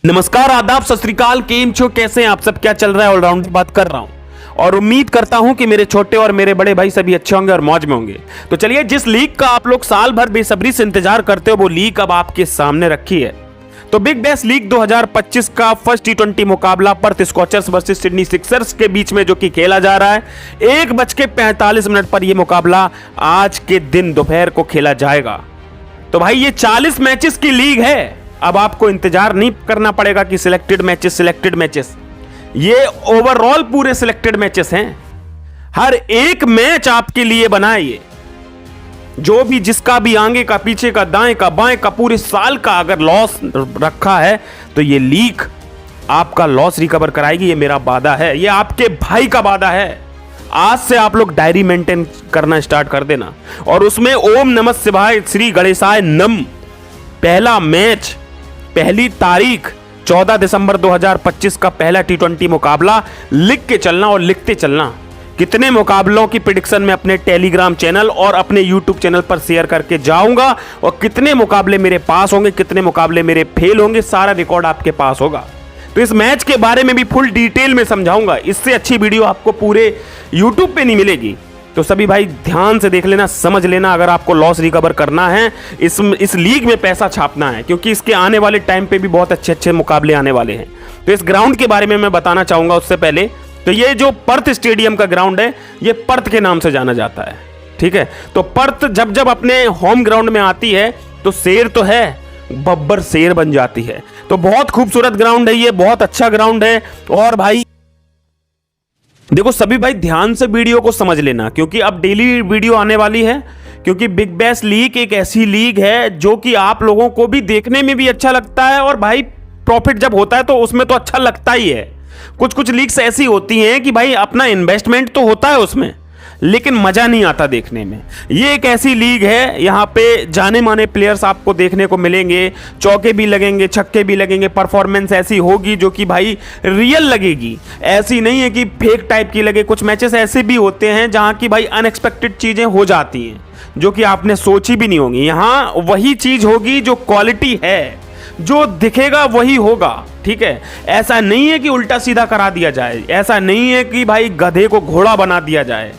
नमस्कार, आदाब, सत श्री अकाल, केम छो, कैसे हैं आप सब, क्या चल रहा है। ऑलराउंड बात कर रहा हूं और उम्मीद करता हूं कि मेरे छोटे और मेरे बड़े भाई सभी अच्छे होंगे और मौज में होंगे। तो चलिए, जिस लीग का आप लोग साल भर बेसब्री से इंतजार करते हो वो लीग अब आपके सामने रखी है। तो बिग बैश लीग 2025 का फर्स्ट टी20 मुकाबला Perth scorchers versus Sydney Sixers के बीच में जो कि खेला जा रहा है, 1:45 पर यह मुकाबला आज के दिन दोपहर को खेला जाएगा। तो भाई ये 40 मैचेस की लीग है। अब आपको इंतजार नहीं करना पड़ेगा कि सिलेक्टेड मैचेस, ये ओवरऑल पूरे सिलेक्टेड मैचेस हैं। हर एक मैच आपके लिए बना है। ये जो भी जिसका भी आगे का, पीछे का, दाएं का, बाएं का, पूरे साल का अगर लॉस रखा है तो ये लीग आपका लॉस रिकवर कराएगी। ये मेरा वादा है, ये आपके भाई का वादा है। आज से आप लोग डायरी मेंटेन करना स्टार्ट कर देना और उसमें ओम नमः शिवाय श्री गणेशाय नम पहला मैच, पहली तारीख 14 दिसंबर 2025 का पहला टी20 मुकाबला लिख के चलना और लिखते चलना। कितने मुकाबलों की प्रेडिक्शन मैं अपने टेलीग्राम चैनल और अपने यूट्यूब चैनल पर शेयर करके जाऊंगा और कितने मुकाबले मेरे पास होंगे, कितने मुकाबले मेरे फेल होंगे, सारा रिकॉर्ड आपके पास होगा। तो इस मैच के बारे में भी फुल डिटेल में समझाऊंगा। इससे अच्छी वीडियो आपको पूरे यूट्यूब पे नहीं मिलेगी। तो सभी भाई ध्यान से देख लेना, समझ लेना। अगर आपको लॉस रिकवर करना है, इस लीग में पैसा छापना है, क्योंकि इसके आने वाले टाइम पे भी बहुत अच्छे मुकाबले आने वाले हैं। तो इस ग्राउंड के बारे में मैं बताना चाहूंगा उससे पहले। तो ये जो पर्थ स्टेडियम का ग्राउंड है, ये पर्थ के नाम से जाना जाता है। ठीक है, तो पर्थ जब जब अपने होम ग्राउंड में आती है तो शेर तो है, बब्बर शेर बन जाती है। तो बहुत खूबसूरत ग्राउंड है ये, बहुत अच्छा ग्राउंड है। और भाई देखो सभी भाई, ध्यान से वीडियो को समझ लेना, क्योंकि अब डेली वीडियो आने वाली है। क्योंकि बिग बैश लीग एक ऐसी लीग है जो कि आप लोगों को भी देखने में भी अच्छा लगता है और भाई प्रॉफिट जब होता है तो उसमें तो अच्छा लगता ही है। कुछ लीग्स ऐसी होती हैं कि भाई अपना इन्वेस्टमेंट तो होता है उसमें, लेकिन मजा नहीं आता देखने में। ये एक ऐसी लीग है, यहाँ पे जाने माने प्लेयर्स आपको देखने को मिलेंगे, चौके भी लगेंगे, छक्के भी लगेंगे, परफॉर्मेंस ऐसी होगी जो कि भाई रियल लगेगी, ऐसी नहीं है कि फेक टाइप की लगे। कुछ मैचेस ऐसे भी होते हैं जहाँ की भाई अनएक्सपेक्टेड चीजें हो जाती हैं जो कि आपने सोची भी नहीं होगी। यहाँ वही चीज होगी जो क्वालिटी है, जो दिखेगा वही होगा। ठीक है, ऐसा नहीं है कि उल्टा सीधा करा दिया जाए, ऐसा नहीं है कि भाई गधे को घोड़ा बना दिया जाए।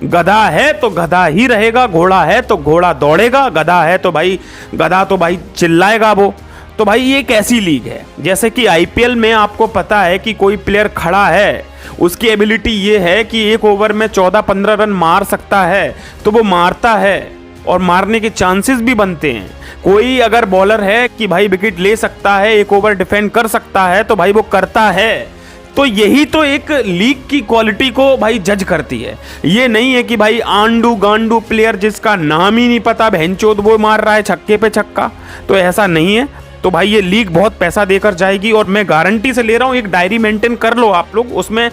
गधा है तो गधा ही रहेगा, घोड़ा है तो घोड़ा दौड़ेगा, गधा है तो भाई गधा तो भाई चिल्लाएगा वो। तो भाई ये एक ऐसी लीग है, जैसे कि आईपीएल में आपको पता है कि कोई प्लेयर खड़ा है, उसकी एबिलिटी ये है कि एक ओवर में 14-15 रन मार सकता है, तो वो मारता है और मारने के चांसेस भी बनते हैं। कोई अगर बॉलर है कि भाई विकेट ले सकता है, एक ओवर डिफेंड कर सकता है, तो भाई वो करता है। तो यही तो एक लीग की क्वालिटी को भाई जज करती है। ये नहीं है कि भाई आंडू गांडू प्लेयर जिसका नाम ही नहीं पता भैंचोद वो मार रहा है छक्के पे छक्का, तो ऐसा नहीं है। तो भाई ये लीग बहुत पैसा देकर जाएगी और मैं गारंटी से ले रहा हूँ। एक डायरी मेंटेन कर लो आप लोग, उसमें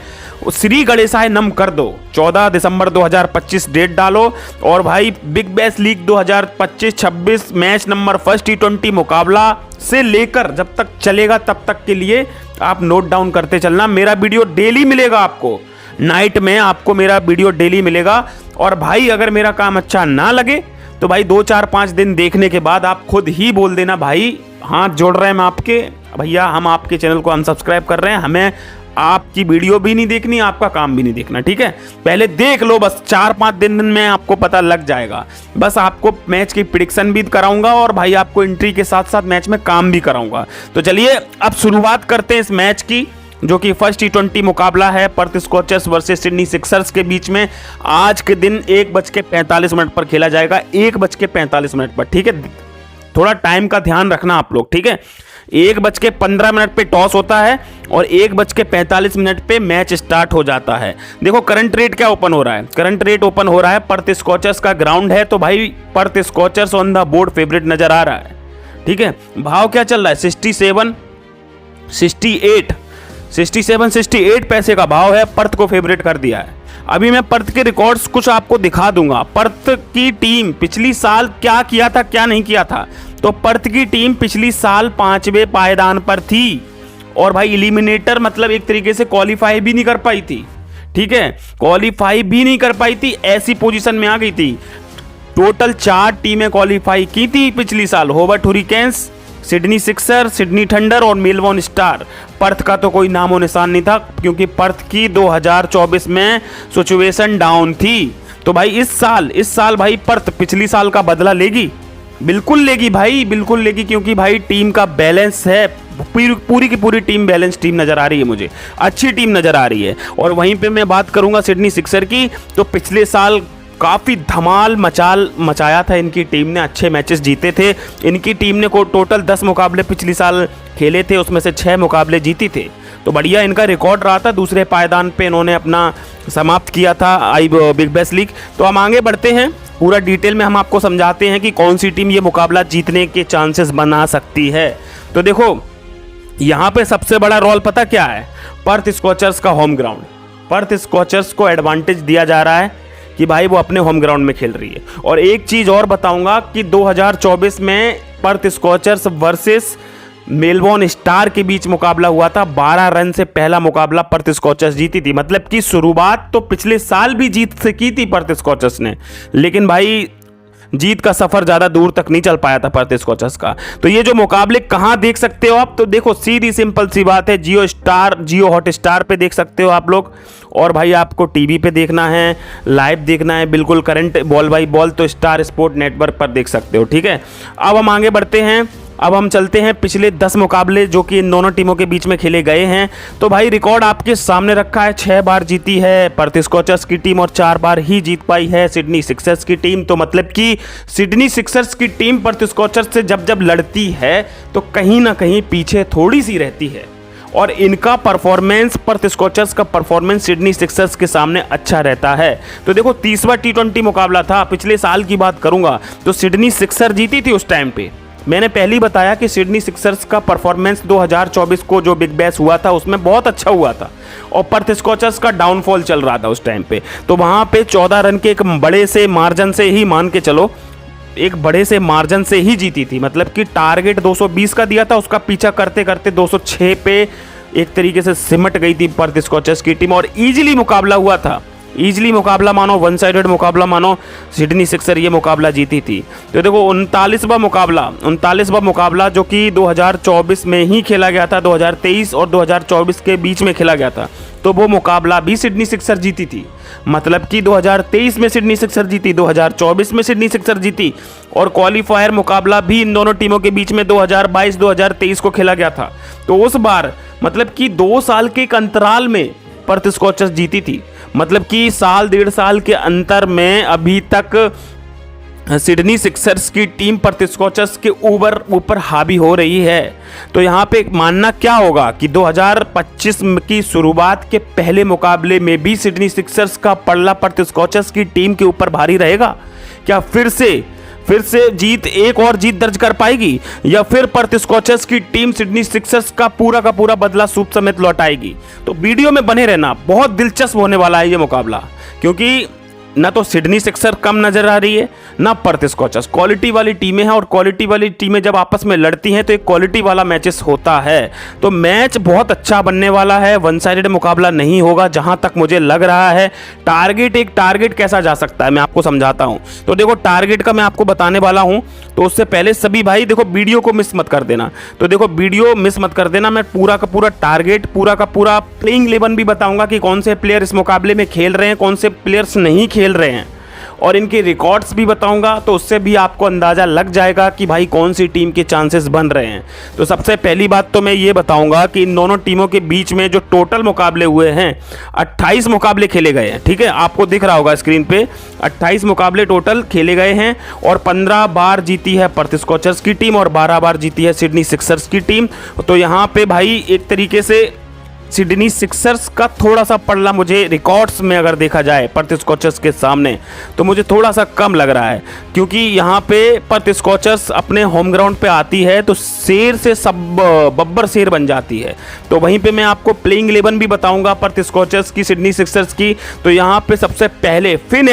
श्री गणेशाय नम कर दो, 14 दिसंबर 2025 डेट डालो और भाई big bash league 2025-26 match number first T20 मुकाबला से लेकर जब तक चलेगा तब तक के लिए आप नोट डाउन करते चलना। मेरा वीडियो डेली मिलेगा आपको, नाइट में आपको मेरा वीडियो डेली मिलेगा। और भाई अगर मेरा काम अच्छा ना लगे तो भाई 2-4-5 दिन देखने के बाद आप खुद ही बोल देना, भाई हाथ जोड़ रहे हैं हम आपके, भैया हम आपके चैनल को अनसब्सक्राइब कर रहे हैं, हमें आपकी वीडियो भी नहीं देखनी, आपका काम भी नहीं देखना। ठीक है, पहले देख लो, बस 4-5 दिन में आपको पता लग जाएगा। बस आपको मैच की प्रेडिक्शन भी कराऊंगा और भाई आपको एंट्री के साथ साथ मैच में काम भी कराऊंगा। तो चलिए अब शुरुआत करते हैं इस मैच की, जो कि फर्स्ट टी20 मुकाबला है Perth scorchers versus Sydney Sixers के बीच में। आज के दिन 1:45 पर खेला जाएगा, 1:45 पर। ठीक है, थोड़ा टाइम का ध्यान रखना आप लोग। ठीक है, 1:15 पे टॉस होता है और 1:45 पे मैच स्टार्ट हो जाता है। देखो करंट रेट क्या ओपन हो रहा है, करंट रेट ओपन हो रहा है, पर्थ स्कॉचर्स का ग्राउंड है तो भाई Perth scorchers on the board favourite नजर आ रहा है। ठीक है, भाव क्या चल रहा है, 67-68 पैसे का भाव है, पर्थ को फेवरेट कर दिया है। अभी मैं पर्थ के रिकॉर्ड्स कुछ आपको दिखा दूंगा। पर्थ की टीम पिछली साल क्या किया था, क्या नहीं किया था। तो पर्थ की टीम पिछली साल 5वें पायदान पर थी और भाई एलिमिनेटर मतलब एक तरीके से क्वालिफाई भी नहीं कर पाई थी। ठीक है, क्वालिफाई भी नहीं कर पाई थी, ऐसी पोजीशन में आ गई थी। टोटल 4 टीमें क्वालिफाई की थी पिछली साल, Hobart Hurricanes, Sydney Sixer, Sydney Thunder और मेलबोर्न स्टार। पर्थ का तो कोई नामो निशान नहीं था, क्योंकि पर्थ की 2024 में सिचुएशन डाउन थी। तो भाई इस साल भाई पर्थ पिछली साल का बदला लेगी, बिल्कुल लेगी भाई, बिल्कुल लेगी, क्योंकि भाई टीम का बैलेंस है, पूरी की पूरी टीम बैलेंस टीम नज़र आ रही है, मुझे अच्छी टीम नज़र आ रही है। और वहीं पे मैं बात करूंगा सिडनी सिक्सर की, तो पिछले साल काफ़ी धमाल मचाया था इनकी टीम ने, अच्छे मैचेस जीते थे इनकी टीम ने। को टोटल 10 मुकाबले पिछले साल खेले थे, उसमें से 6 मुकाबले जीती थे। तो बढ़िया इनका रिकॉर्ड रहा था, दूसरे पायदान पे इन्होंने अपना समाप्त किया था आई बिग बैश लीग। तो हम आगे बढ़ते हैं, पूरा डिटेल में हम आपको समझाते हैं कि कौन सी टीम ये मुकाबला जीतने के चांसेस बना सकती है। तो देखो यहाँ पे सबसे बड़ा रोल पता क्या है, पर्थ स्कॉचर्स का होम ग्राउंड। पर्थ स्कॉचर्स को एडवांटेज दिया जा रहा है कि भाई वो अपने होम ग्राउंड में खेल रही है। और एक चीज़ और बताऊंगा कि 2024 में Perth scorchers versus Melbourne star के बीच मुकाबला हुआ था। 12 रन से पहला मुकाबला पर्थ स्कॉचर्स जीती थी, मतलब कि शुरुआत तो पिछले साल भी जीत से की थी पर्थ स्कॉचर्स ने, लेकिन भाई जीत का सफर ज्यादा दूर तक नहीं चल पाया था पर्थ स्कॉचर्स का। तो ये जो मुकाबले कहां देख सकते हो आप, तो देखो सीधी सिंपल सी बात है, जियो हॉट स्टार पे देख सकते हो आप लोग। और भाई आपको टीवी पे देखना है, लाइव देखना है, बिल्कुल करंट बॉल बाई बॉल, तो स्टार स्पोर्ट नेटवर्क पर देख सकते हो, ठीक है। अब हम आगे बढ़ते हैं, अब हम चलते हैं पिछले 10 मुकाबले जो कि इन दोनों टीमों के बीच में खेले गए हैं। तो भाई रिकॉर्ड आपके सामने रखा है, 6 बार जीती है पर्थ स्कॉचर्स की टीम और 4 बार ही जीत पाई है सिडनी सिक्सर्स की टीम। तो मतलब कि सिडनी सिक्सर्स की टीम पर्थ स्कॉचर्स से जब लड़ती है तो कहीं ना कहीं पीछे थोड़ी सी रहती है, और इनका परफॉर्मेंस, पर्थ स्कॉचर्स का परफॉर्मेंस सिडनी सिक्सर्स के सामने अच्छा रहता है। तो देखो 30वां T20 मुकाबला था, पिछले साल की बात करूंगा तो सिडनी सिक्सर जीती थी उस टाइम पे। मैंने पहले ही बताया कि सिडनी सिक्सर्स का परफॉर्मेंस 2024 को जो बिग बैश हुआ था उसमें बहुत अच्छा हुआ था, और पर्थ स्कॉचर्स का डाउनफॉल चल रहा था उस टाइम पे। तो वहाँ पे 14 रन के एक बड़े से मार्जिन से ही, मान के चलो एक बड़े से मार्जिन से ही जीती थी, मतलब कि टारगेट 220 का दिया था, उसका पीछा करते करते 206 पे एक तरीके से सिमट गई थी पर्थ स्कॉचर्स की टीम, और ईजिली मुकाबला हुआ था। ईजिली मुकाबला मानो, वन साइडेड मुकाबला मानो, सिडनी सिक्सर ये मुकाबला जीती थी। तो देखो 39वां मुकाबला जो कि 2024 में ही खेला गया था, 2023 और 2024 के बीच में खेला गया था, तो वो मुकाबला भी सिडनी सिक्सर जीती थी। मतलब कि 2023 में सिडनी सिक्सर जीती, 2024 में सिडनी सिक्सर जीती, और क्वालिफायर मुकाबला भी इन दोनों टीमों के बीच में 2022-2023 को खेला गया था। तो उस बार मतलब कि 2 साल के एक अंतराल में पर्थ स्कॉचर्स जीती थी, मतलब कि साल 1.5 साल के अंतर में अभी तक सिडनी सिक्सर्स की टीम पर्थ स्कॉचर्स के ऊपर हावी हो रही है। तो यहाँ पे मानना क्या होगा कि 2025 की शुरुआत के पहले मुकाबले में भी सिडनी सिक्सर्स का पल्ला पर्थ स्कॉचर्स की टीम के ऊपर भारी रहेगा? क्या फिर से एक और जीत दर्ज कर पाएगी, या फिर पर्थ स्कॉचर्स की टीम सिडनी सिक्सर्स का पूरा बदला सूप समेत लौटाएगी? तो वीडियो में बने रहना, बहुत दिलचस्प होने वाला है ये मुकाबला, क्योंकि ना तो सिडनी सिक्सर कम नजर आ रही है ना पर्थ स्कॉचर्स। क्वालिटी वाली टीमें हैं, और क्वालिटी वाली टीमें जब आपस में लड़ती हैं तो एक क्वालिटी वाला मैचेस होता है। तो मैच बहुत अच्छा बनने वाला है, वन साइडेड मुकाबला नहीं होगा जहां तक मुझे लग रहा है। टारगेट कैसा जा सकता है मैं आपको समझाता हूं। तो देखो टारगेट का मैं आपको बताने वाला हूं, तो उससे पहले सभी भाई देखो वीडियो को मिस मत कर देना। तो देखो वीडियो मिस मत कर देना, मैं पूरा का पूरा टारगेट, पूरा का पूरा प्लेइंग 11 भी बताऊंगा कि कौन से प्लेयर इस मुकाबले में खेल रहे हैं, कौन से प्लेयर्स नहीं खेल रहे हैं, और इनके रिकॉर्ड्स भी बताऊंगा। तो उससे भी आपको अंदाजा लग जाएगा कि भाई कौन सी टीम के चांसेस बन रहे हैं। तो सबसे पहली बात तो मैं ये बताऊंगा कि इन दोनों टीमों के बीच में जो टोटल मुकाबले हुए हैं, 28 मुकाबले खेले गए हैं, ठीक है, आपको दिख रहा होगा स्क्रीन पे, 28 मुकाबले टोटल खेले गए हैं, और 15 बार जीती है पर्थ स्कॉचर्स की टीम और 12 बार जीती है सिडनी सिक्सर्स की टीम। तो यहाँ पे भाई एक तरीके से सिडनी सिक्सर्स का थोड़ा सा पल्ला मुझे रिकॉर्ड्स में अगर देखा जाए पर्थ स्कॉचर्स के सामने तो मुझे थोड़ा सा कम लग रहा है, क्योंकि यहाँ पे पर्थ स्कॉचर्स अपने होम ग्राउंड पे आती है तो शेर से सब बब्बर शेर बन जाती है। तो वहीं पे मैं आपको प्लेइंग 11 भी बताऊंगा पर्थ स्कॉचर्स की, सिडनी सिक्सर्स की। तो यहाँ पे सबसे पहले फिन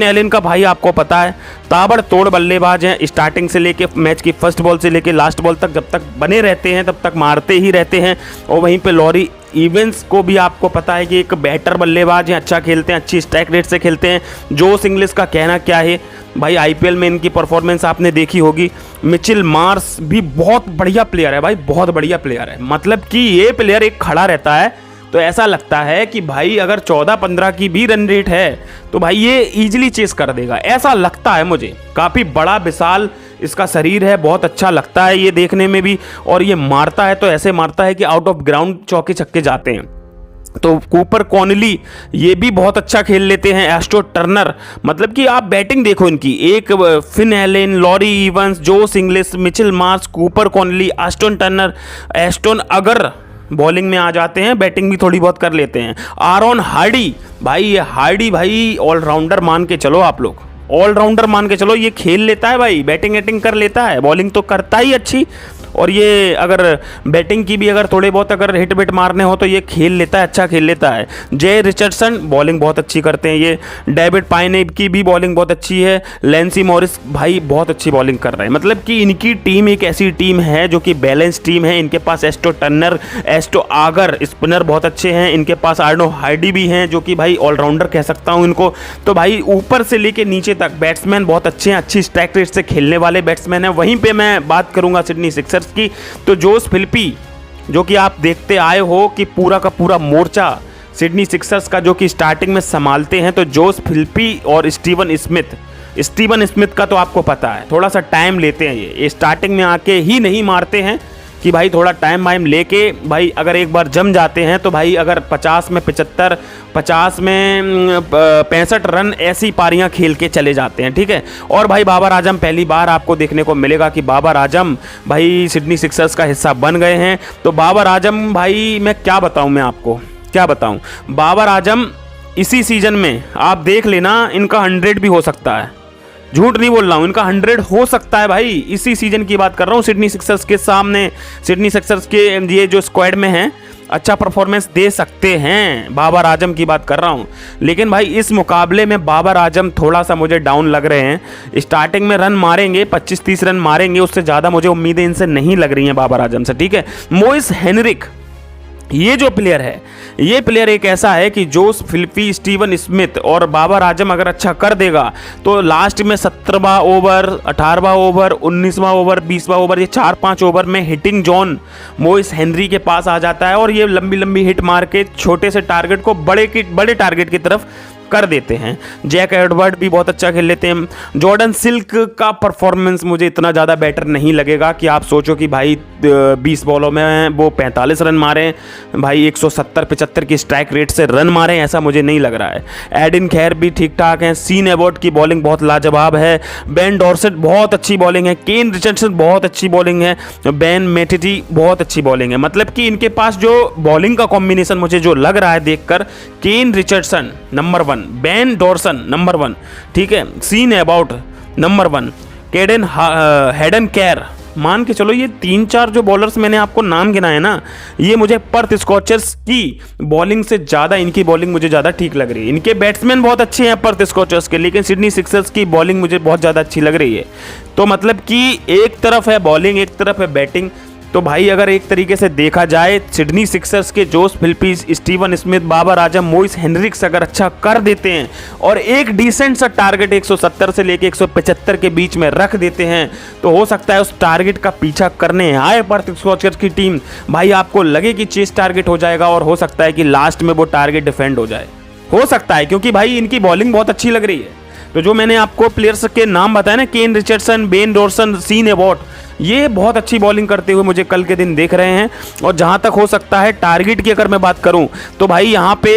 एलन का भाई आपको पता है ताबड़तोड़ बल्लेबाज हैं, स्टार्टिंग से लेके मैच की फर्स्ट बॉल से लेके लास्ट बॉल तक जब तक बने रहते हैं तब तक मारते ही रहते हैं। और वहीं पे लॉरी इवेंस को भी आपको पता है कि एक बैटर बल्लेबाज हैं, अच्छा खेलते हैं, अच्छी स्ट्राइक रेट से खेलते हैं। जोश इंग्लिश का कहना क्या है, भाई आईपीएल में इनकी परफॉर्मेंस आपने देखी होगी। मिचेल मार्श भी बहुत बढ़िया प्लेयर है भाई, बहुत बढ़िया प्लेयर है। मतलब कि ये प्लेयर एक खड़ा रहता है तो ऐसा लगता है कि भाई अगर 14-15 की भी रन रेट है तो भाई ये इजीली चेस कर देगा, ऐसा लगता है मुझे। काफ़ी बड़ा विशाल इसका शरीर है, बहुत अच्छा लगता है ये देखने में भी। और ये मारता है तो ऐसे मारता है कि आउट ऑफ ग्राउंड चौके छक्के जाते हैं। तो कूपर कॉनली ये भी बहुत अच्छा खेल लेते हैं। एस्टो टर्नर, मतलब कि आप बैटिंग देखो इनकी, एक Finn Allen, Laurie Evans, Josh Inglis, Mitchell Marsh, Cooper Connolly, Ashton Turner, Ashton अगर बॉलिंग में आ जाते हैं, बैटिंग भी थोड़ी बहुत कर लेते हैं। आरोन हार्डी, भाई ये हार्डी भाई ऑलराउंडर मान के चलो, आप लोग ऑलराउंडर मान के चलो। ये खेल लेता है भाई, बैटिंग एटिंग कर लेता है, बॉलिंग तो करता ही अच्छी। और ये अगर बैटिंग की भी अगर थोड़े बहुत अगर हिट बिट मारने हो तो ये खेल लेता है, अच्छा खेल लेता है। जे रिचर्डसन बॉलिंग बहुत अच्छी करते हैं ये। डेविड पाइनेब की भी बॉलिंग बहुत अच्छी है। लैंसी मॉरिस भाई बहुत अच्छी बॉलिंग कर रहे हैं। मतलब कि इनकी टीम एक ऐसी टीम है जो कि बैलेंस टीम है। इनके पास एस्टो टर्नर, एस्टो आगर स्पिनर बहुत अच्छे हैं। इनके पास आर्नो हार्डी भी हैं जो कि भाई ऑलराउंडर कह सकता हूँ इनको। तो भाई ऊपर से लेके नीचे तक बैट्समैन बहुत अच्छे हैं, अच्छी स्ट्राइक रेट से खेलने वाले बैट्समैन हैं। वहीं पे मैं बात करूंगा सिडनी सिक्सर्स की, तो जोस फिलिपी जो कि आप देखते आए हो कि पूरा का पूरा मोर्चा सिडनी सिक्सर्स का जो कि स्टार्टिंग में संभालते हैं, तो जोस फिलिपी और स्टीवन स्मिथ का तो आपको पता है थोड़ा सा टाइम लेते हैं। ये स्टार्टिंग में आके ही नहीं मारते हैं कि भाई थोड़ा टाइम वाइम लेके भाई अगर एक बार जम जाते हैं तो भाई अगर 50 में 75, 50 में 65 रन ऐसी पारियां खेल के चले जाते हैं, ठीक है। और भाई बाबर आजम पहली बार आपको देखने को मिलेगा कि बाबर आजम भाई सिडनी सिक्सर्स का हिस्सा बन गए हैं। तो बाबर आजम भाई मैं क्या बताऊं, मैं आपको क्या बताऊं, बाबर आजम इसी सीजन में आप देख लेना इनका 100 भी हो सकता है। झूठ नहीं बोल रहा हूँ, इनका 100 हो सकता है भाई। इसी सीजन की बात कर रहा हूँ, सिडनी सिक्सर्स के सामने, सिडनी सिक्सर्स के ये जो स्क्वाड में हैं अच्छा परफॉर्मेंस दे सकते हैं। बाबर आजम की बात कर रहा हूँ, लेकिन भाई इस मुकाबले में बाबर आजम थोड़ा सा मुझे डाउन लग रहे हैं। स्टार्टिंग में रन मारेंगे, 25-30 रन मारेंगे, उससे ज़्यादा मुझे उम्मीदें इनसे नहीं लग रही हैं बाबर आजम से, ठीक है। मोइस हेनरिक ये जो प्लेयर है, ये प्लेयर एक ऐसा है कि जोस फिलिपी, स्टीवन स्मिथ और बाबर आजम अगर अच्छा कर देगा तो लास्ट में 17वां ओवर, 18वां ओवर, 19वां ओवर, 20वां ओवर, ये 4-5 ओवर में हिटिंग जोन मोइस हेनरी के पास आ जाता है और ये लंबी लंबी हिट मार के छोटे से टारगेट को बड़े टारगेट की तरफ कर देते हैं। जैक एडवर्ड भी बहुत अच्छा खेल लेते हैं। जॉर्डन सिल्क का परफॉर्मेंस मुझे इतना ज़्यादा बेटर नहीं लगेगा कि आप सोचो कि भाई 20 बॉलों में वो 45 रन मारे, भाई 170-75 की स्ट्राइक रेट से रन मारे, ऐसा मुझे नहीं लग रहा है। एडिन खैर भी ठीक ठाक हैं। सीन एबॉट की बॉलिंग बहुत लाजवाब है। बेन डॉर्सेट बहुत अच्छी बॉलिंग है। केन रिचर्डसन बहुत अच्छी बॉलिंग है। बेन मेटिटी बहुत अच्छी बॉलिंग है। मतलब कि इनके पास जो बॉलिंग का कॉम्बिनेशन मुझे जो लग रहा है देखकर, Kane Richardson number 1, Ben Dwarshuis number 1, ठीक है, सीन अबाउट नंबर 1, केडन हेडन कैर, मान के चलो ये 3-4 जो बॉलर्स मैंने आपको नाम गिनाए ना, ये मुझे पर्थ स्कॉचर्स की बॉलिंग से ज़्यादा इनकी बॉलिंग मुझे ज़्यादा ठीक लग रही है। इनके बैट्समैन बहुत अच्छे हैं पर्थ स्कॉचर्स के, लेकिन सिडनी सिक्सर्स की बॉलिंग मुझे बहुत ज़्यादा अच्छी लग रही है। तो मतलब कि एक तरफ है बॉलिंग, एक तरफ है बैटिंग। तो भाई अगर एक तरीके से देखा जाए, सिडनी सिक्सर्स के जोस Philippi, Steven Smith, Babar Azam, moist Henriques अगर अच्छा कर देते हैं और एक डिसेंट सा टारगेट 170 से लेके 175 के बीच में रख देते हैं, तो हो सकता है उस टारगेट का पीछा करने आए पर्थ स्कॉचर्स की टीम, भाई आपको लगे कि चेस टारगेट हो जाएगा और हो सकता है कि लास्ट में वो टारगेट डिफेंड हो जाए, हो सकता है, क्योंकि भाई इनकी बॉलिंग बहुत अच्छी लग रही है। तो जो मैंने आपको प्लेयर्स के नाम बताए ना, Kane Richardson, Ben Dwarshuis, Sean Abbott, ये बहुत अच्छी बॉलिंग करते हुए मुझे कल के दिन देख रहे हैं। और जहां तक हो सकता है टारगेट की अगर मैं बात करूं तो भाई यहां पे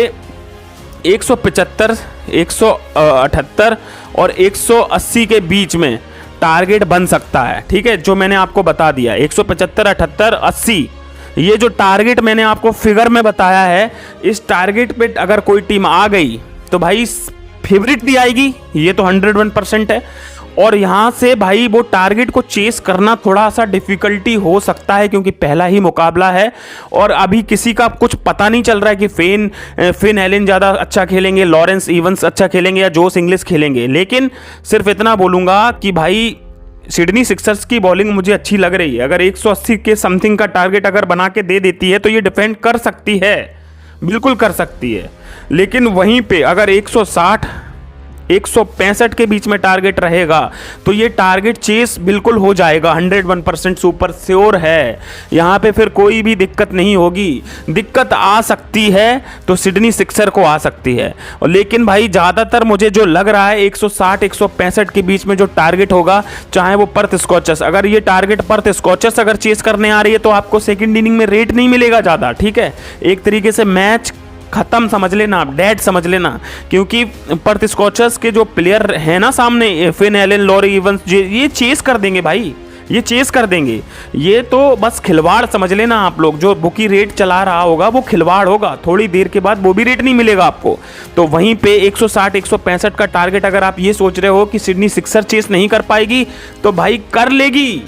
175, 178 और 180 के बीच में टारगेट बन सकता है, ठीक है, जो मैंने आपको बता दिया 175, 78, 80, ये जो टारगेट मैंने आपको फिगर में बताया है, इस टारगेट पे अगर कोई टीम आ गई तो भाई फेवरेट भी आएगी, ये तो 101% है। और यहाँ से भाई वो टारगेट को चेस करना थोड़ा सा डिफिकल्टी हो सकता है, क्योंकि पहला ही मुकाबला है और अभी किसी का कुछ पता नहीं चल रहा है कि फिन एलन ज़्यादा अच्छा खेलेंगे, लॉरेंस इवंस अच्छा खेलेंगे या जोस इंग्लिश खेलेंगे। लेकिन सिर्फ इतना बोलूँगा कि भाई सिडनी सिक्सर्स की बॉलिंग मुझे अच्छी लग रही है। अगर 180 के समथिंग का टारगेट अगर बना के दे देती है तो ये डिफेंड कर सकती है, बिल्कुल कर सकती है। लेकिन वहीं पे अगर 160, 165 के बीच में टारगेट रहेगा तो ये टारगेट चेस बिल्कुल हो जाएगा, 101% सुपर श्योर है। यहाँ पे फिर कोई भी दिक्कत नहीं होगी। दिक्कत आ सकती है तो सिडनी सिक्सर को आ सकती है, और लेकिन भाई ज़्यादातर मुझे जो लग रहा है 160 165 के बीच में जो टारगेट होगा, चाहे वो पर्थ स्कॉचर्स, अगर ये टारगेट पर्थ स्कॉचर्स अगर चेस करने आ रही है तो आपको सेकंड इनिंग में रेट नहीं मिलेगा ज़्यादा, ठीक है। एक तरीके से मैच खत्म समझ लेना, आप डेड समझ लेना, क्योंकि पर्थ स्कॉचर्स के जो प्लेयर हैं ना सामने, फिन एलन, लॉरी इवंस, ये चेस कर देंगे भाई, ये चेस कर देंगे। ये तो बस खिलवाड़ समझ लेना आप लोग। जो बुकी रेट चला रहा होगा वो खिलवाड़ होगा, थोड़ी देर के बाद वो भी रेट नहीं मिलेगा आपको। तो वहीं पे 160 165 का टारगेट अगर आप ये सोच रहे हो कि सिडनी सिक्सर चेस नहीं कर पाएगी, तो भाई कर लेगी,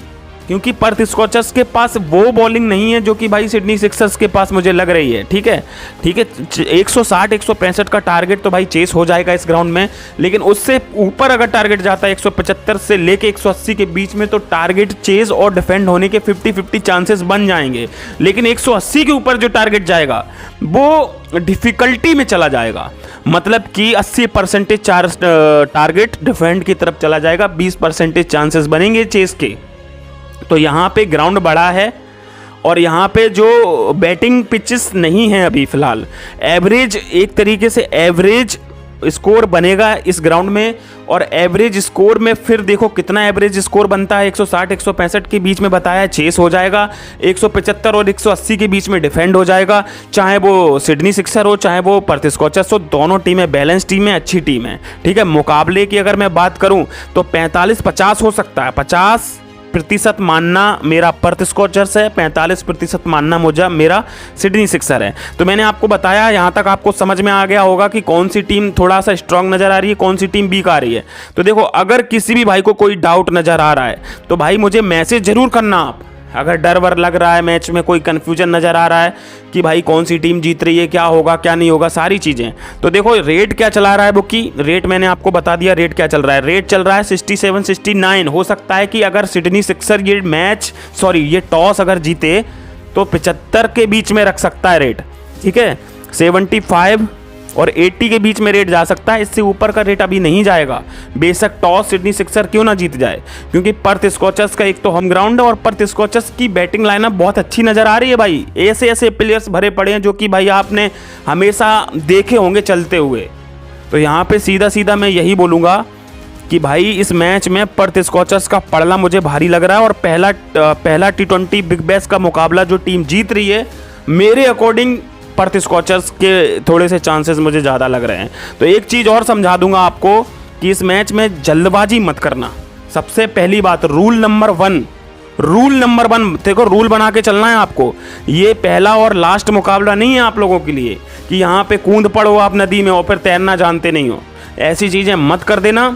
क्योंकि पर्थ स्कॉचर्स के पास वो बॉलिंग नहीं है जो कि भाई सिडनी सिक्सर्स के पास मुझे लग रही है, ठीक है। 160 165 का टारगेट तो भाई चेस हो जाएगा इस ग्राउंड में, लेकिन उससे ऊपर अगर टारगेट जाता है 175 से लेके 180 के बीच में, तो टारगेट चेस और डिफेंड होने के 50-50 चांसेस बन जाएंगे। लेकिन 180 के ऊपर जो टारगेट जाएगा वो डिफिकल्टी में चला जाएगा, मतलब कि 80% टारगेट डिफेंड की तरफ चला जाएगा, 20% चांसेस बनेंगे चेस के। तो यहाँ पे ग्राउंड बड़ा है और यहाँ पे जो बैटिंग पिचेस नहीं है अभी फ़िलहाल, एवरेज, एक तरीके से एवरेज स्कोर बनेगा इस ग्राउंड में। और एवरेज स्कोर में फिर देखो कितना एवरेज स्कोर बनता है, 160 165 के बीच में बताया चेस हो जाएगा, 175 और 180 के बीच में डिफेंड हो जाएगा, चाहे वो सिडनी सिक्सर हो चाहे वो पर्थ स्कॉचर्स हो, दोनों टीमें बैलेंस टीम है, अच्छी टीम है, ठीक है। मुकाबले की अगर मैं बात करूं तो 45-50 हो सकता है, 50% मानना मेरा पर्थ स्कॉचर्स है, 45% मानना मुझे मेरा सिडनी सिक्सर है। तो मैंने आपको बताया, यहाँ तक आपको समझ में आ गया होगा कि कौन सी टीम थोड़ा सा स्ट्रांग नज़र आ रही है, कौन सी टीम वीक आ रही है। तो देखो, अगर किसी भी भाई को कोई डाउट नज़र आ रहा है तो भाई मुझे मैसेज जरूर करना आप। अगर डर वर लग रहा है, मैच में कोई कन्फ्यूजन नज़र आ रहा है कि भाई कौन सी टीम जीत रही है, क्या होगा क्या नहीं होगा, सारी चीज़ें। तो देखो रेट क्या चला रहा है बुक की, रेट मैंने आपको बता दिया रेट क्या चल रहा है। रेट चल रहा है 67 69। हो सकता है कि अगर सिडनी सिक्सर ये टॉस अगर जीते तो 75 के बीच में रख सकता है रेट, ठीक है। 75 और 80 के बीच में रेट जा सकता है, इससे ऊपर का रेट अभी नहीं जाएगा। बेशक टॉस सिडनी सिक्सर क्यों ना जीत जाए, क्योंकि पर्थ स्कॉचर्स का एक तो होम ग्राउंड है और पर्थ स्कॉचर्स की बैटिंग लाइनअप बहुत अच्छी नज़र आ रही है भाई। ऐसे ऐसे प्लेयर्स भरे पड़े हैं जो कि भाई आपने हमेशा देखे होंगे चलते हुए। तो यहाँ पे सीधा सीधा मैं यही बोलूँगा कि भाई इस मैच में पर्थ स्कॉचर्स का पड़ना मुझे भारी लग रहा है, और पहला T20 बिग बैश का मुकाबला जो टीम जीत रही है, मेरे अकॉर्डिंग पर्थ स्कॉचर्स के थोड़े से चांसेस मुझे ज़्यादा लग रहे हैं। तो एक चीज़ और समझा दूंगा आपको कि इस मैच में जल्दबाजी मत करना। सबसे पहली बात, रूल नंबर वन, देखो रूल बना के चलना है आपको। ये पहला और लास्ट मुकाबला नहीं है आप लोगों के लिए कि यहाँ पे कूद पड़ो आप नदी में और फिर तैरना जानते नहीं हो। ऐसी चीज़ें मत कर देना।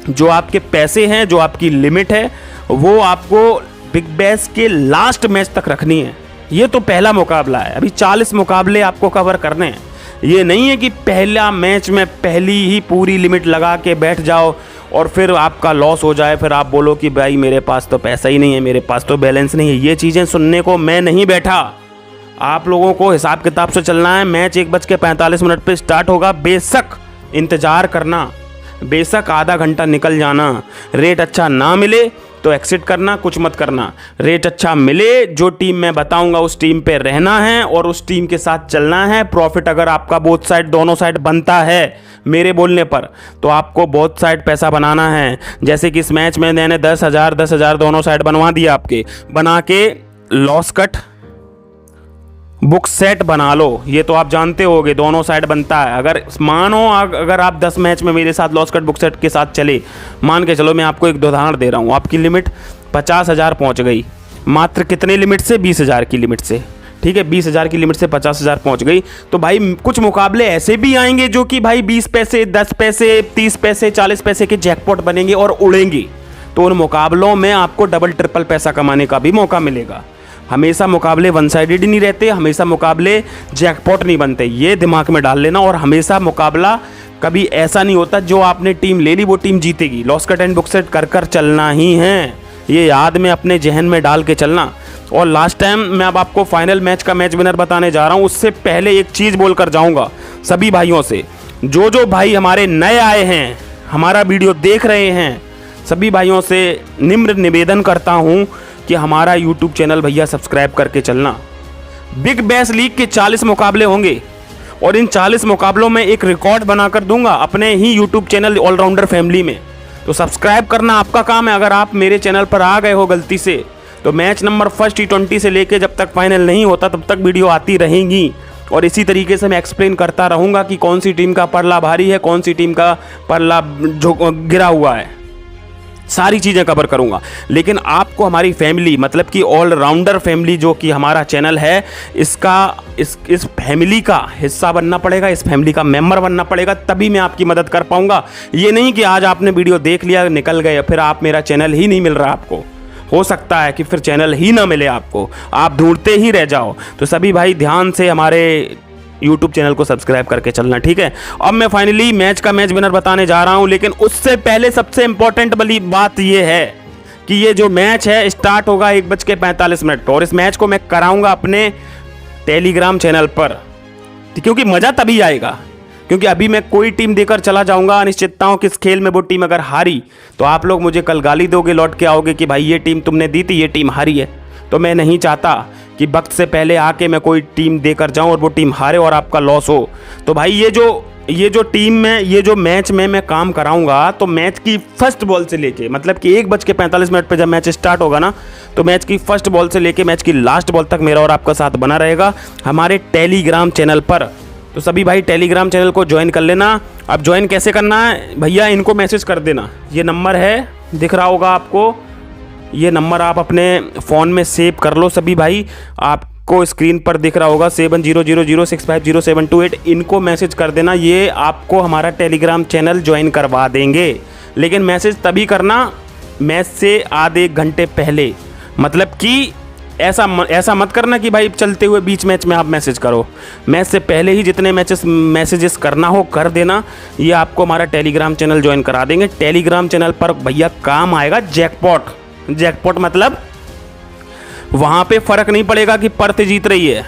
जो आपके पैसे हैं, जो आपकी लिमिट है, वो आपको बिग बैश के लास्ट मैच तक रखनी है। ये तो पहला मुकाबला है, अभी 40 मुकाबले आपको कवर करने हैं। ये नहीं है कि पहला मैच में पहली ही पूरी लिमिट लगा के बैठ जाओ और फिर आपका लॉस हो जाए, फिर आप बोलो कि भाई मेरे पास तो पैसा ही नहीं है, मेरे पास तो बैलेंस नहीं है। ये चीज़ें सुनने को मैं नहीं बैठा। आप लोगों को हिसाब किताब से चलना है। मैच 1:45 पे स्टार्ट होगा। बेशक इंतज़ार करना, बेशक आधा घंटा निकल जाना। रेट अच्छा ना मिले तो एक्सिट करना, कुछ मत करना। रेट अच्छा मिले, जो टीम मैं बताऊंगा उस टीम पे रहना है और उस टीम के साथ चलना है। प्रॉफिट अगर आपका बोथ साइड, दोनों साइड बनता है मेरे बोलने पर, तो आपको बोथ साइड पैसा बनाना है। जैसे कि इस मैच में मैंने 10,000 दोनों साइड बनवा दिया आपके, बना के लॉस कट बुक सेट बना लो। ये तो आप जानते होगे दोनों साइड बनता है। अगर मानो अगर आप 10 मैच में मेरे साथ लॉस कट बुक सेट के साथ चले, मान के चलो, मैं आपको एक उदाहरण दे रहा हूँ, आपकी लिमिट 50,000 पहुँच गई, मात्र कितने लिमिट से, 20,000 की लिमिट से, ठीक है। 20,000 की लिमिट से 50,000 पहुँच गई, तो भाई कुछ मुकाबले ऐसे भी आएंगे जो कि भाई 20 पैसे, 10 पैसे, 30 पैसे, 40 पैसे के जैकपॉट बनेंगे और उड़ेंगे। तो उन मुकाबलों में आपको डबल ट्रिपल पैसा कमाने का भी मौका मिलेगा। हमेशा मुकाबले वन साइडेड ही नहीं रहते, हमेशा मुकाबले जैकपॉट नहीं बनते, ये दिमाग में डाल लेना। और हमेशा मुकाबला कभी ऐसा नहीं होता जो आपने टीम ले ली वो टीम जीतेगी। Loss cut and book set कर कर चलना ही है, ये याद में अपने जहन में डाल के चलना। और लास्ट टाइम मैं अब आपको फाइनल मैच का मैच विनर बताने जा रहा हूँ, उससे पहले एक चीज़ बोल कर जाऊँगा सभी भाइयों से, जो भाई हमारे नए आए हैं हमारा वीडियो देख रहे हैं सभी भाइयों से निम्र निवेदन करता हूं कि हमारा यूट्यूब चैनल भैया सब्सक्राइब करके चलना। बिग बैश लीग के 40 मुकाबले होंगे और इन 40 मुकाबलों में एक रिकॉर्ड बनाकर दूंगा अपने ही यूट्यूब चैनल ऑलराउंडर फैमिली में। तो सब्सक्राइब करना आपका काम है। अगर आप मेरे चैनल पर आ गए हो गलती से तो मैच नंबर फर्स्ट T20 से लेके जब तक फाइनल नहीं होता तब तक वीडियो आती रहेंगी और इसी तरीके से मैं एक्सप्लेन करता रहूँगा कि कौन सी टीम का पल्ला भारी है, कौन सी टीम का पल्ला गिरा हुआ है, सारी चीज़ें कवर करूंगा। लेकिन आपको हमारी फैमिली मतलब कि ऑलराउंडर फैमिली जो कि हमारा चैनल है इस फैमिली का हिस्सा बनना पड़ेगा, इस फैमिली का मेंबर बनना पड़ेगा, तभी मैं आपकी मदद कर पाऊंगा। ये नहीं कि आज आपने वीडियो देख लिया निकल गए फिर आप मेरा चैनल ही नहीं मिल रहा आपको। हो सकता है कि फिर चैनल ही ना मिले आपको, आप ढूंढते ही रह जाओ। तो सभी भाई ध्यान से हमारे YouTube चैनल को सब्सक्राइब करके चलना, ठीक है। अब मैं फाइनली मैच का मैच विनर बताने जा रहा हूं, लेकिन उससे पहले सबसे इंपॉर्टेंट वाली बात यह है कि ये जो मैच है स्टार्ट होगा 1:45 और इस मैच को मैं कराऊंगा अपने टेलीग्राम चैनल पर, क्योंकि मज़ा तभी आएगा क्योंकि अभी मैं कोई टीम देकर चला जाऊंगा अनिश्चितताओं किस खेल में वो टीम अगर हारी तो आप लोग मुझे कल गाली दोगे, लौट के आओगे कि भाई ये टीम तुमने दी थी, ये टीम हारी है। तो मैं नहीं चाहता कि वक्त से पहले आके मैं कोई टीम देकर जाऊं और वो टीम हारे और आपका लॉस हो। तो भाई ये जो टीम में ये जो मैच में मैं काम कराऊंगा तो मैच की फर्स्ट बॉल से लेके मतलब कि 1:45 पे जब मैच स्टार्ट होगा ना तो मैच की फर्स्ट बॉल से लेके मैच की लास्ट बॉल तक मेरा और आपका साथ बना रहेगा हमारे टेलीग्राम चैनल पर। तो सभी भाई टेलीग्राम चैनल को ज्वाइन कर लेना। अब ज्वाइन कैसे करना है भैया, इनको मैसेज कर देना। ये नंबर है दिख रहा होगा आपको, ये नंबर आप अपने फ़ोन में सेव कर लो सभी भाई, आपको स्क्रीन पर दिख रहा होगा 7000650728। इनको मैसेज कर देना, ये आपको हमारा टेलीग्राम चैनल ज्वाइन करवा देंगे। लेकिन मैसेज तभी करना मैच से आधे घंटे पहले, मतलब कि ऐसा मत करना कि भाई चलते हुए बीच मैच में आप मैसेज करो। मैच से पहले ही जितने मैसेजेस करना हो कर देना, ये आपको हमारा टेलीग्राम चैनल ज्वाइन करा देंगे। टेलीग्राम चैनल पर भैया काम आएगा जैकपॉट मतलब वहां पे फर्क नहीं पड़ेगा कि पर्थ जीत रही है,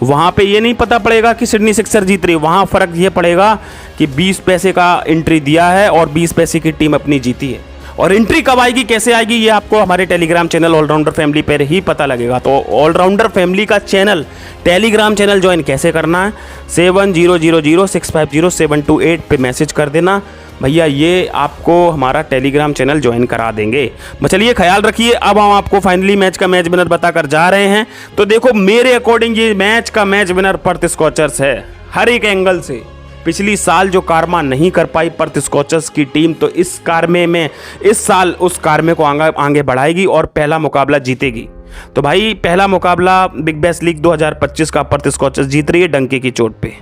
वहां पे ये नहीं पता पड़ेगा कि सिडनी सिक्सर जीत रही है, वहां फर्क ये पड़ेगा कि 20 पैसे का एंट्री दिया है और 20 पैसे की टीम अपनी जीती है। और एंट्री कब आएगी कैसे आएगी ये आपको हमारे टेलीग्राम चैनल ऑलराउंडर फैमिली पर ही पता लगेगा। तो ऑलराउंडर फैमिली का चैनल टेलीग्राम चैनल ज्वाइन कैसे करना है, 7000650728 पे मैसेज कर देना भैया, ये आपको हमारा टेलीग्राम चैनल ज्वाइन करा देंगे। चलिए ख्याल रखिए। अब हम आपको फाइनली मैच का मैच विनर बताकर जा रहे हैं। तो देखो मेरे अकॉर्डिंग ये मैच का मैच विनर पर्थ स्कॉचर्स है हर एक एंगल से। पिछली साल जो कारमा नहीं कर पाई पर्थ स्कॉचर्स की टीम, तो इस कारमे में इस साल उस कारमे को आगे बढ़ाएगी और पहला मुकाबला जीतेगी। तो भाई पहला मुकाबला बिग बैश लीग 2025 का पर्थ स्कॉचर्स जीत रही है डंके की चोट पे।